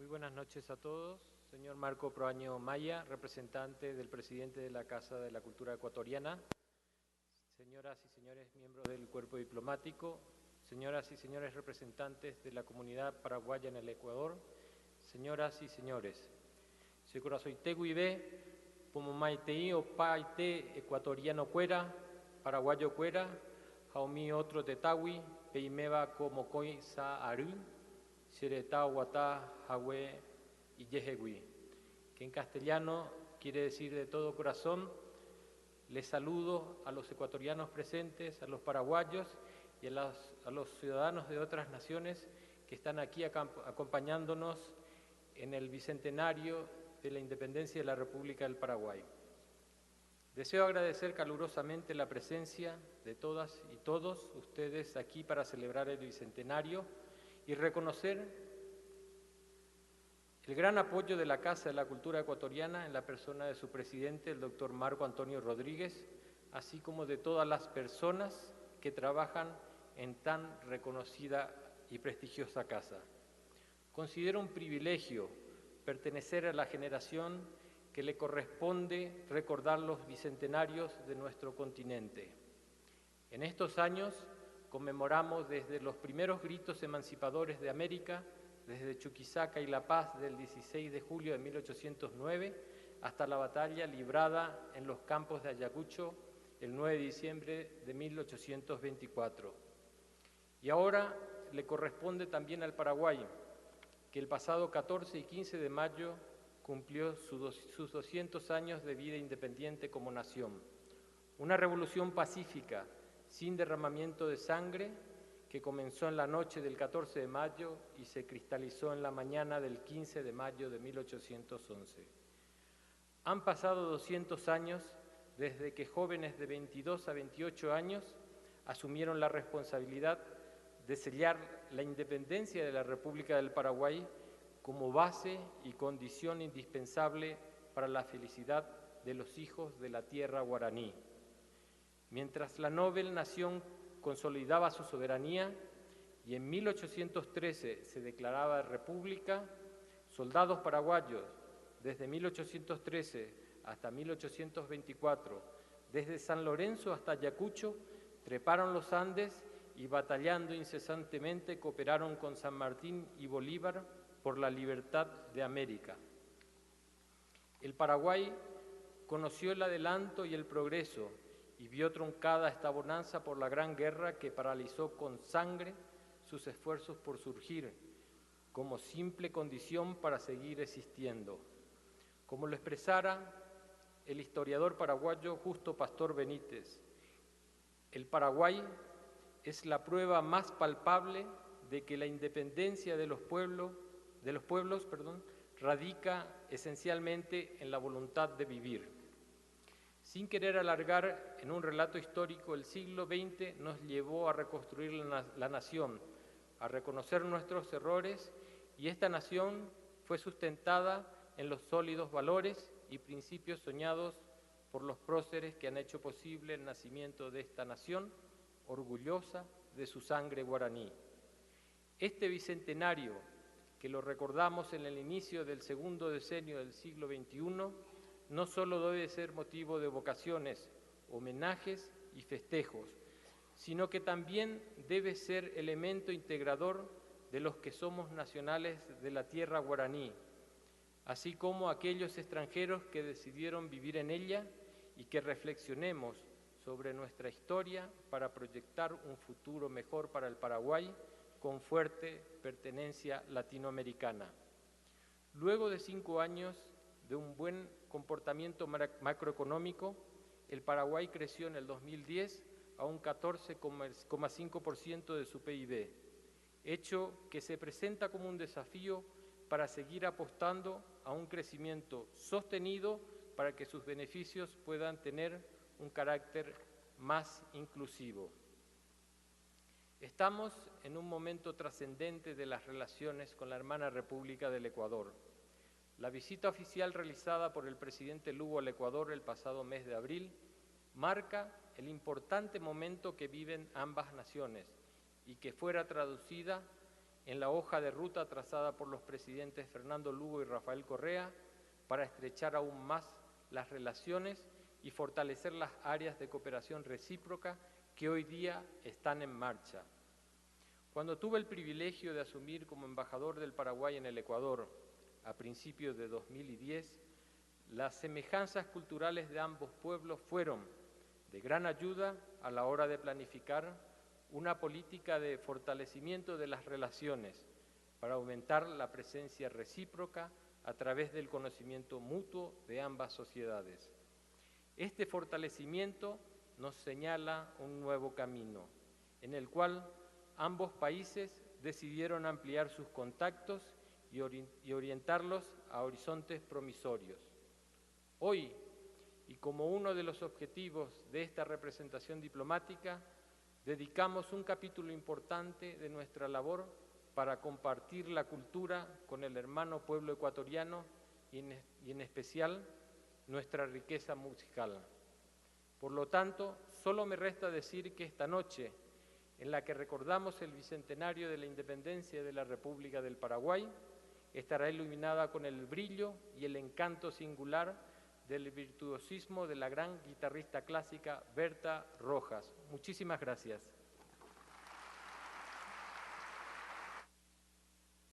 Muy buenas noches a todos. Señor Marco Proaño Maya, representante del presidente de la Casa de la Cultura Ecuatoriana, señoras y señores miembros del cuerpo diplomático, señoras y señores representantes de la comunidad paraguaya en el Ecuador, señoras y señores. Securasoiteguibe, Pomomaitei o Paite ecuatoriano cuera, paraguayo cuera, Jaumí otro tetawi, Peimeba como coi sa aru, Sireta Huatá, Jahue y Yehegui, que en castellano quiere decir de todo corazón: les saludo a los ecuatorianos presentes, a los paraguayos y a los ciudadanos de otras naciones que están aquí acompañándonos en el bicentenario de la independencia de la República del Paraguay. Deseo agradecer calurosamente la presencia de todas y todos ustedes aquí para celebrar el bicentenario y reconocer el gran apoyo de la Casa de la Cultura Ecuatoriana en la persona de su presidente, el doctor Marco Antonio Rodríguez, así como de todas las personas que trabajan en tan reconocida y prestigiosa casa. Considero un privilegio pertenecer a la generación que le corresponde recordar los bicentenarios de nuestro continente. En estos años conmemoramos desde los primeros gritos emancipadores de América, desde Chuquisaca y La Paz del 16 de julio de 1809 hasta la batalla librada en los campos de Ayacucho el 9 de diciembre de 1824. Y ahora le corresponde también al Paraguay, que el pasado 14 y 15 de mayo cumplió sus 200 años de vida independiente como nación. Una revolución pacífica, sin derramamiento de sangre, que comenzó en la noche del 14 de mayo y se cristalizó en la mañana del 15 de mayo de 1811. Han pasado 200 años desde que jóvenes de 22 a 28 años asumieron la responsabilidad de sellar la independencia de la República del Paraguay como base y condición indispensable para la felicidad de los hijos de la tierra guaraní. Mientras la noble nación consolidaba su soberanía y en 1813 se declaraba república, soldados paraguayos desde 1813 hasta 1824, desde San Lorenzo hasta Ayacucho, treparon los Andes y batallando incesantemente cooperaron con San Martín y Bolívar por la libertad de América. El Paraguay conoció el adelanto y el progreso y vio truncada esta bonanza por la Gran Guerra que paralizó con sangre sus esfuerzos por surgir como simple condición para seguir existiendo. Como lo expresara el historiador paraguayo Justo Pastor Benítez, el Paraguay es la prueba más palpable de que la independencia de los pueblos, radica esencialmente en la voluntad de vivir. Sin querer alargar en un relato histórico, el siglo XX nos llevó a reconstruir la nación, a reconocer nuestros errores, y esta nación fue sustentada en los sólidos valores y principios soñados por los próceres que han hecho posible el nacimiento de esta nación, orgullosa de su sangre guaraní. Este bicentenario, que lo recordamos en el inicio del segundo decenio del siglo XXI, no solo debe ser motivo de evocaciones, homenajes y festejos, sino que también debe ser elemento integrador de los que somos nacionales de la tierra guaraní, así como aquellos extranjeros que decidieron vivir en ella, y que reflexionemos sobre nuestra historia para proyectar un futuro mejor para el Paraguay con fuerte pertenencia latinoamericana. Luego de 5 años de un buen comportamiento macroeconómico, el Paraguay creció en el 2010 a un 14,5% de su PIB, hecho que se presenta como un desafío para seguir apostando a un crecimiento sostenido para que sus beneficios puedan tener un carácter más inclusivo. Estamos en un momento trascendente de las relaciones con la hermana República del Ecuador. La visita oficial realizada por el presidente Lugo al Ecuador el pasado mes de abril marca el importante momento que viven ambas naciones y que fuera traducida en la hoja de ruta trazada por los presidentes Fernando Lugo y Rafael Correa para estrechar aún más las relaciones y fortalecer las áreas de cooperación recíproca que hoy día están en marcha. Cuando tuve el privilegio de asumir como embajador del Paraguay en el Ecuador a principios de 2010, las semejanzas culturales de ambos pueblos fueron de gran ayuda a la hora de planificar una política de fortalecimiento de las relaciones para aumentar la presencia recíproca a través del conocimiento mutuo de ambas sociedades. Este fortalecimiento nos señala un nuevo camino, en el cual ambos países decidieron ampliar sus contactos y orientarlos a horizontes promisorios. Hoy, y como uno de los objetivos de esta representación diplomática, dedicamos un capítulo importante de nuestra labor para compartir la cultura con el hermano pueblo ecuatoriano y en especial nuestra riqueza musical. Por lo tanto, solo me resta decir que esta noche, en la que recordamos el bicentenario de la independencia de la República del Paraguay, estará iluminada con el brillo y el encanto singular del virtuosismo de la gran guitarrista clásica Berta Rojas. Muchísimas gracias.